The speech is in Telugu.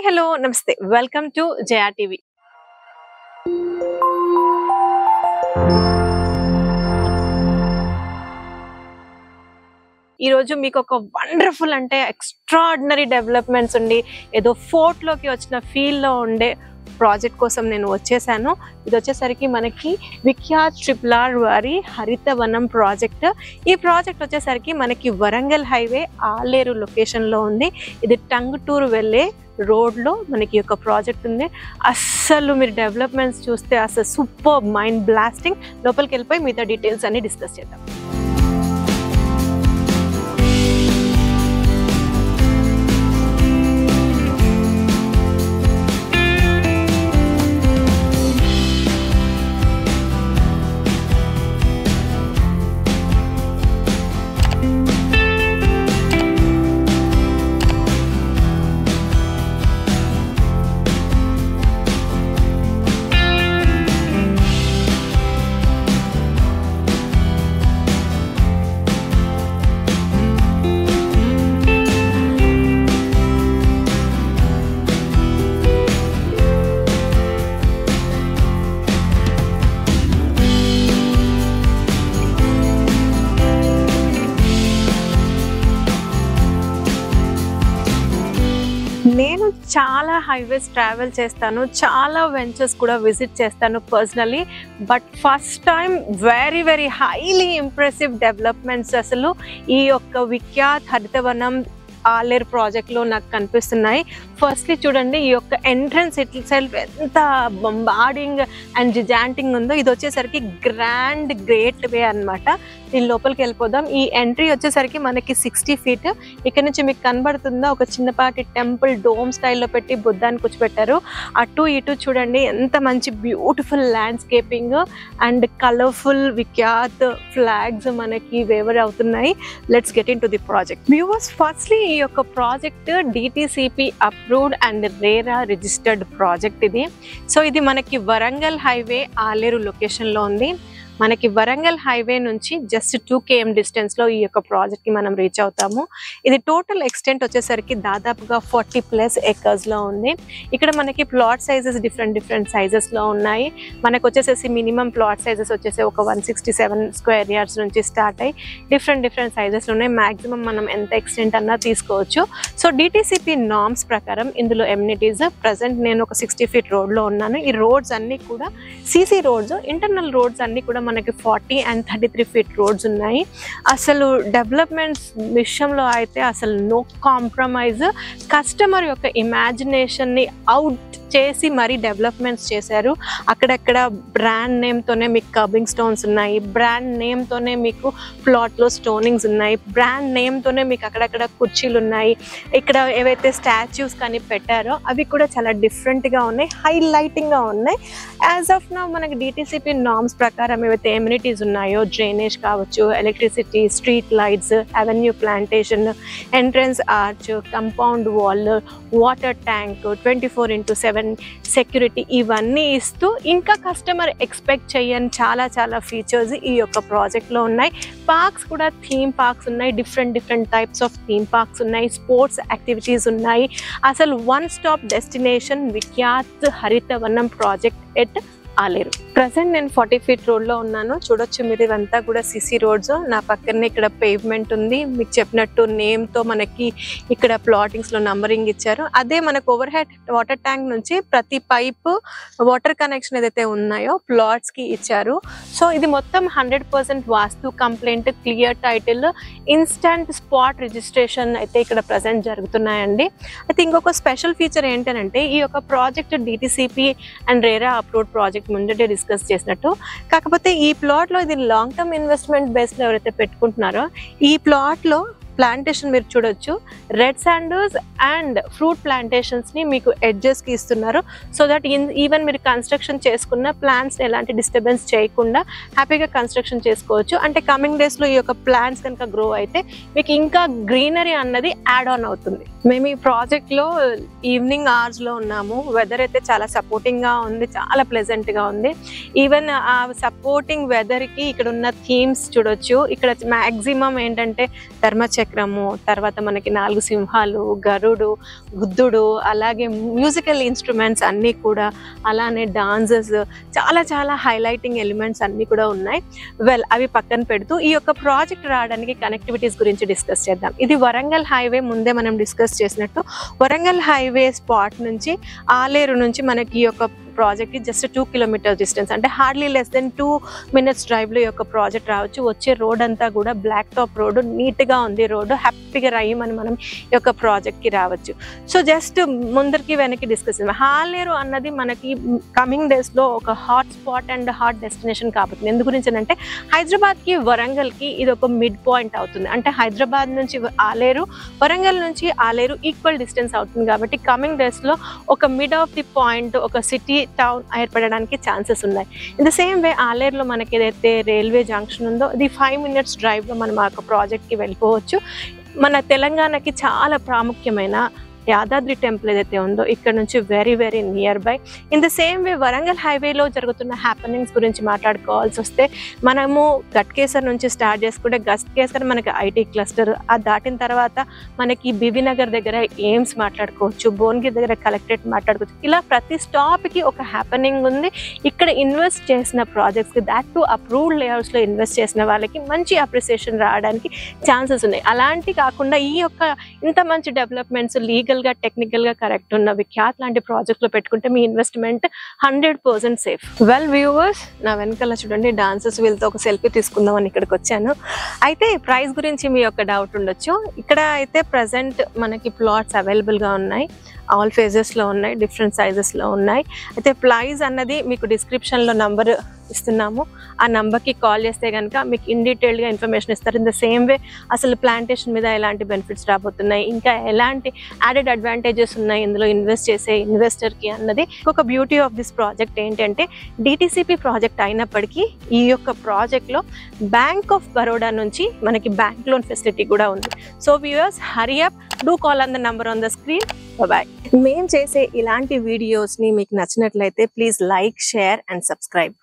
హలో నమస్తే వెల్కమ్ టు జయా టీవీ. ఈరోజు మీకు ఒక వండర్ఫుల్ అంటే ఎక్స్ట్రాడినరీ డెవలప్మెంట్స్ ఉండి ఏదో ఫోర్ట్లోకి వచ్చిన ఫీల్లో ఉండే ప్రాజెక్ట్ కోసం నేను వచ్చేసాను. ఇది వచ్చేసరికి మనకి విఖ్యాత్ ట్రిపుల్ వారి హరితవనం ప్రాజెక్ట్. ఈ ప్రాజెక్ట్ వచ్చేసరికి మనకి వరంగల్ హైవే ఆలేరు లొకేషన్లో ఉంది. ఇది టంగుటూరు వెళ్ళే రోడ్లో మనకి ఒక ప్రాజెక్ట్ ఉంది. అస్సలు మీరు డెవలప్మెంట్స్ చూస్తే అసలు సూపర్ మైండ్ బ్లాస్టింగ్. లోపలికి వెళ్ళిపోయి మిగతా డీటెయిల్స్ అన్ని డిస్కస్ చేద్దాం. నేను చాలా హైవేస్ ట్రావెల్ చేస్తాను, చాలా వెంచర్స్ కూడా విజిట్ చేస్తాను personally. But first time very very highly impressive developments అసలు ఈ యొక్క విఖ్యాత్ హరితవనం ఆలేరు ప్రాజెక్ట్లో నాకు కనిపిస్తున్నాయి. ఫస్ట్లీ చూడండి, ఈ యొక్క ఎంట్రన్స్ ఇట్ సెల్ఫ్ ఎంత బంబార్డింగ్ అండ్ జిజాంటింగ్ ఉందో. ఇది వచ్చేసరికి గ్రాండ్ గేట్ వే అనమాట. దీని లోపలికి వెళ్ళిపోదాం. ఈ ఎంట్రీ వచ్చేసరికి మనకి 60 feet. ఇక్కడ నుంచి మీకు కనబడుతుందా ఒక చిన్నపాటి టెంపుల్ డోమ్ స్టైల్లో పెట్టి బుద్ధాన్ని కూర్చోబెట్టారు. అటు ఇటు చూడండి ఎంత మంచి beautiful landscaping and colourful Vikhyat flags మనకి వేవర్ అవుతున్నాయి. Let's get in to the project. Viewers, firstly ఈ యొక్క project DTCP approved and RERA registered project ఇది. సో ఇది మనకి వరంగల్ హైవే ఆలేరు లొకేషన్లో ఉంది. మనకి వరంగల్ హైవే నుంచి జస్ట్ 2 km డిస్టెన్స్లో ఈ యొక్క ప్రాజెక్ట్కి మనం రీచ్ అవుతాము. ఇది టోటల్ ఎక్స్టెంట్ వచ్చేసరికి దాదాపుగా 40+ acresలో ఉంది. ఇక్కడ మనకి ప్లాట్ సైజెస్ డిఫరెంట్ సైజెస్లో ఉన్నాయి. మనకు వచ్చేసేసి మినిమం ప్లాట్ సైజెస్ వచ్చేసి ఒక 167 square yards నుంచి స్టార్ట్ అయ్యి డిఫరెంట్ సైజెస్లో ఉన్నాయి. మ్యాక్సిమం మనం ఎంత ఎక్స్టెంట్ అన్నా తీసుకోవచ్చు. సో DTCP నార్మ్స్ ప్రకారం ఇందులో ఎమ్యూనిటీస్ ప్రజెంట్ నేను ఒక 60 feet రోడ్లో ఉన్నాను. ఈ రోడ్స్ అన్నీ కూడా CC రోడ్స్, ఇంటర్నల్ రోడ్స్ అన్నీ కూడా మనకి 40 and 33 feet రోడ్స్ ఉన్నాయి. అసలు డెవలప్మెంట్స్ విషయంలో అయితే అసలు నో కాంప్రమైజ్. కస్టమర్ యొక్క ఇమాజినేషన్ని అవుట్ చేసి మరీ డెవలప్మెంట్స్ చేశారు. అక్కడక్కడ బ్రాండ్ నేమ్తోనే మీకు కర్బింగ్ స్టోన్స్ ఉన్నాయి, బ్రాండ్ నేమ్తోనే మీకు ప్లాట్లో స్టోనింగ్స్ ఉన్నాయి, బ్రాండ్ నేమ్తోనే మీకు అక్కడక్కడ కుర్చీలు ఉన్నాయి. ఇక్కడ ఏవైతే స్టాచ్యూస్ కానీ పెట్టారో అవి కూడా చాలా డిఫరెంట్గా ఉన్నాయి, హైలైటింగ్గా ఉన్నాయి. యాజ్ ఆఫ్ నౌ మనకి DTCP నార్మ్స్ ప్రకారం ఏవైతే ఎమ్యూనిటీస్ ఉన్నాయో, డ్రైనేజ్ కావచ్చు, electricity, street lights, avenue plantation, entrance arch, compound wall, water tank, 24/7 security, ఇవన్నీ ఇస్తూ ఇంకా కస్టమర్ ఎక్స్పెక్ట్ చేయని చాలా ఫీచర్స్ ఈ యొక్క ప్రాజెక్ట్లో ఉన్నాయి. పార్క్స్ కూడా థీమ్ పార్క్స్ ఉన్నాయి, different types of theme parks ఉన్నాయి, స్పోర్ట్స్ యాక్టివిటీస్ ఉన్నాయి. అసలు one stop destination Vikhyath Harithavanam project at Aleru. Present నేను 40 feet రోడ్లో ఉన్నాను. చూడొచ్చు మీరు, ఇవంతా కూడా CC రోడ్స్. నా పక్కనే ఇక్కడ పేవ్మెంట్ ఉంది. మీకు చెప్పినట్టు నేమ్తో మనకి ఇక్కడ ప్లాటింగ్స్లో నంబరింగ్ ఇచ్చారు. అదే మనకు ఓవర్ హెడ్ వాటర్ ట్యాంక్ నుంచి ప్రతి పైప్ వాటర్ కనెక్షన్ ఏదైతే ఉన్నాయో ప్లాట్స్కి ఇచ్చారు. సో ఇది మొత్తం 100% vastu compliant, clear title, instant spot registration అయితే ఇక్కడ ప్రజెంట్ జరుగుతున్నాయండి. అయితే ఇంకొక స్పెషల్ ఫీచర్ ఏంటంటే ఈ యొక్క project DTCP and RERA approved project ముందే డిస్కస్ చేసినట్టు. కాకపోతే ఈ ప్లాట్లో ఇది లాంగ్ టర్మ్ ఇన్వెస్ట్మెంట్ బేస్లో ఎవరైతే పెట్టుకుంటున్నారో ఈ ప్లాట్లో ప్లాంటేషన్ మీరు చూడొచ్చు, రెడ్ శాండర్స్ అండ్ ఫ్రూట్ ప్లాంటేషన్స్ని మీకు ఎడ్జెస్కి ఇస్తున్నారు. సో దట్ ఈవెన్ మీరు కన్స్ట్రక్షన్ చేసుకున్న ప్లాంట్స్ని ఎలాంటి డిస్టర్బెన్స్ చేయకుండా హ్యాపీగా కన్స్ట్రక్షన్ చేసుకోవచ్చు. అంటే కమింగ్ డేస్లో ఈ యొక్క ప్లాంట్స్ కనుక గ్రో అయితే మీకు ఇంకా గ్రీనరీ అన్నది యాడ్ ఆన్ అవుతుంది. మేము ఈ ప్రాజెక్ట్లో ఈవినింగ్ అవర్స్లో ఉన్నాము. వెదర్ అయితే చాలా సపోర్టింగ్గా ఉంది, చాలా ప్లెజెంట్గా ఉంది. ఈవెన్ ఆ సపోర్టింగ్ వెదర్కి ఇక్కడ ఉన్న థీమ్స్ చూడొచ్చు. ఇక్కడ మ్యాక్సిమం ఏంటంటే ధర్మచక్రము, తర్వాత మనకి 4 సింహాలు, గరుడు, బుద్ధుడు, అలాగే మ్యూజికల్ ఇన్స్ట్రుమెంట్స్ అన్నీ కూడా, అలానే డాన్సెస్, చాలా చాలా హైలైటింగ్ ఎలిమెంట్స్ అన్నీ కూడా ఉన్నాయి. వెల్, అవి పక్కన పెడుతూ ఈ యొక్క ప్రాజెక్ట్ రావడానికి కనెక్టివిటీస్ గురించి డిస్కస్ చేద్దాం. ఇది వరంగల్ హైవే, ముందే మనం డిస్కస్ చేసినట్టు వరంగల్ హైవే స్పాట్ నుంచి ఆలేరు నుంచి మనకి ఈ యొక్క ప్రాజెక్ట్ జస్ట్ 2 కిలోమీటర్స్ డిస్టెన్స్, అంటే హార్డ్లీ లెస్ దెన్ 2 minutes డ్రైవ్లో ఈ యొక్క ప్రాజెక్ట్ రావచ్చు. వచ్చే రోడ్ అంతా కూడా బ్లాక్ టాప్ రోడ్, నీట్గా ఉంది రోడ్డు, హ్యాపీగా రయ్యమని మనం ఈ యొక్క ప్రాజెక్ట్కి రావచ్చు. సో జస్ట్ ముందరికి వెనక్కి డిస్కస్ చేద్దాం. హాలేరు అన్నది మనకి కమింగ్ డేస్లో ఒక hot spot and hot destination కాబోతుంది. ఎందు గురించి అంటే హైదరాబాద్కి వరంగల్కి ఇది ఒక మిడ్ పాయింట్ అవుతుంది. అంటే హైదరాబాద్ నుంచి ఆలేరు, వరంగల్ నుంచి ఆలేరు ఈక్వల్ డిస్టెన్స్ అవుతుంది. కాబట్టి కమింగ్ డేస్లో ఒక మిడ్ ఆఫ్ ది పాయింట్, ఒక సిటీ టౌన్ ఏర్పడడానికి ఛాన్సెస్ ఉన్నాయి. ఇన్ ద సేమ్ వే ఆలేరులో మనకి ఏదైతే రైల్వే జంక్షన్ ఉందో, ఇది 5 minutes డ్రైవ్లో మనం ఆ ప్రాజెక్ట్కి వెళ్ళిపోవచ్చు. మన తెలంగాణకి చాలా ప్రాముఖ్యమైన యాదాద్రి టెంపుల్ ఏదైతే ఉందో ఇక్కడ నుంచి very very near by. In the same way Warangal హైవేలో జరుగుతున్న హ్యాపెనింగ్స్ గురించి మాట్లాడుకోవాల్సి వస్తే మనము గట్కేసర్ నుంచి స్టార్ట్ చేసుకుంటే గట్కేసర్ మనకి ఐటీ క్లస్టర్, అది దాటిన తర్వాత మనకి బీబీనగర్ దగ్గర ఎయిమ్స్ మాట్లాడుకోవచ్చు, భువనగిరి దగ్గర కలెక్టరేట్ మాట్లాడుకోవచ్చు. ఇలా ప్రతి స్టాప్కి ఒక హ్యాపెనింగ్ ఉంది. ఇక్కడ ఇన్వెస్ట్ చేసిన ప్రాజెక్ట్స్కి, దాట్ టు అప్రూవ్డ్ లేఅవుట్స్లో ఇన్వెస్ట్ చేసిన వాళ్ళకి మంచి అప్రిసియేషన్ రావడానికి ఛాన్సెస్ ఉన్నాయి. అలాంటి కాకుండా ఈ యొక్క ఇంత మంచి డెవలప్మెంట్స్ లీగల్గా టెక్నికల్గా కరెక్ట్ ఉన్న విఖ్యాత్ లాంటి ప్రాజెక్ట్లో పెట్టుకుంటే మీ ఇన్వెస్ట్మెంట్ 100% సేఫ్. వెల్ వ్యూవర్స్, నా వెనకాల చూడండి డాన్సెస్, వీళ్ళతో ఒక సెల్ఫీ తీసుకుందామని ఇక్కడికి వచ్చాను. అయితే ప్రైస్ గురించి మీ యొక్క డౌట్ ఉండొచ్చు. ఇక్కడ అయితే ప్రజెంట్ మనకి ప్లాట్స్ అవైలబుల్గా ఉన్నాయి, ఆల్ ఫేజెస్లో ఉన్నాయి, డిఫరెంట్ సైజెస్లో ఉన్నాయి. అయితే ప్రైస్ అన్నది మీకు డిస్క్రిప్షన్లో నంబర్ ఇస్తున్నాము. ఆ నంబర్కి కాల్ చేస్తే కనుక మీకు ఇన్ డీటెయిల్డ్గా ఇన్ఫర్మేషన్ ఇస్తారు. ఇన్ ద సేమ్ వే అసలు ప్లాంటేషన్ మీద ఎలాంటి బెనిఫిట్స్ రాబోతున్నాయి, ఇంకా ఎలాంటి యాడెడ్ అడ్వాంటేజెస్ ఉన్నాయి ఇందులో ఇన్వెస్ట్ చేసే ఇన్వెస్టర్కి అన్నది. ఒక బ్యూటీ ఆఫ్ దిస్ ప్రాజెక్ట్ ఏంటంటే డిటిసిపి ప్రాజెక్ట్ అయినప్పటికీ ఈ యొక్క ప్రాజెక్ట్లో బ్యాంక్ ఆఫ్ బరోడా నుంచి మనకి బ్యాంక్ లోన్ ఫెసిలిటీ కూడా ఉంది. So viewers, hurry up, do call on the number on the screen. Bye. మేము చేసే ఇలాంటి వీడియోస్ని మీకు నచ్చినట్లయితే please like, share and subscribe.